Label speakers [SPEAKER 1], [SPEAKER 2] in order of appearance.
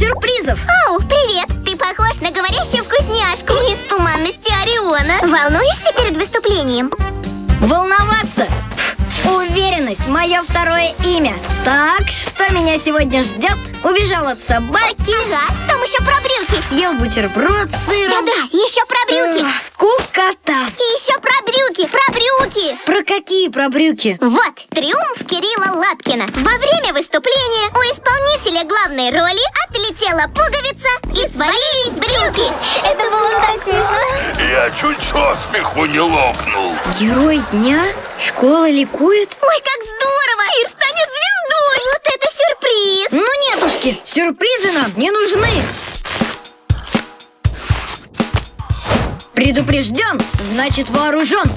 [SPEAKER 1] сюрпризов.
[SPEAKER 2] Оу, привет! Ты похож на говорящую вкусняшку из туманности Ориона. Волнуешься перед выступлением?
[SPEAKER 1] Волноваться? Уверенность – мое второе имя. Так, что меня сегодня ждет? Убежал от собаки.
[SPEAKER 2] Ага, там еще про брюки.
[SPEAKER 1] Съел бутерброд с сыром.
[SPEAKER 2] Да-да, еще про брюки.
[SPEAKER 1] Скукота.
[SPEAKER 2] И еще про брюки, про брюки.
[SPEAKER 1] Про какие про брюки?
[SPEAKER 2] Вот, триумф Кирилла Лапкина. Во время выступления у исполнителя главной роли отлетела пуговица и свалились брюки. Это было так смешно.
[SPEAKER 3] Я чуть со смеху не лопнул.
[SPEAKER 1] Герой дня? Школа ликует?
[SPEAKER 2] Ой, как здорово! Кир станет звездой! Вот это сюрприз!
[SPEAKER 1] Ну, нетушки, сюрпризы нам не нужны. Предупрежден, значит вооружен.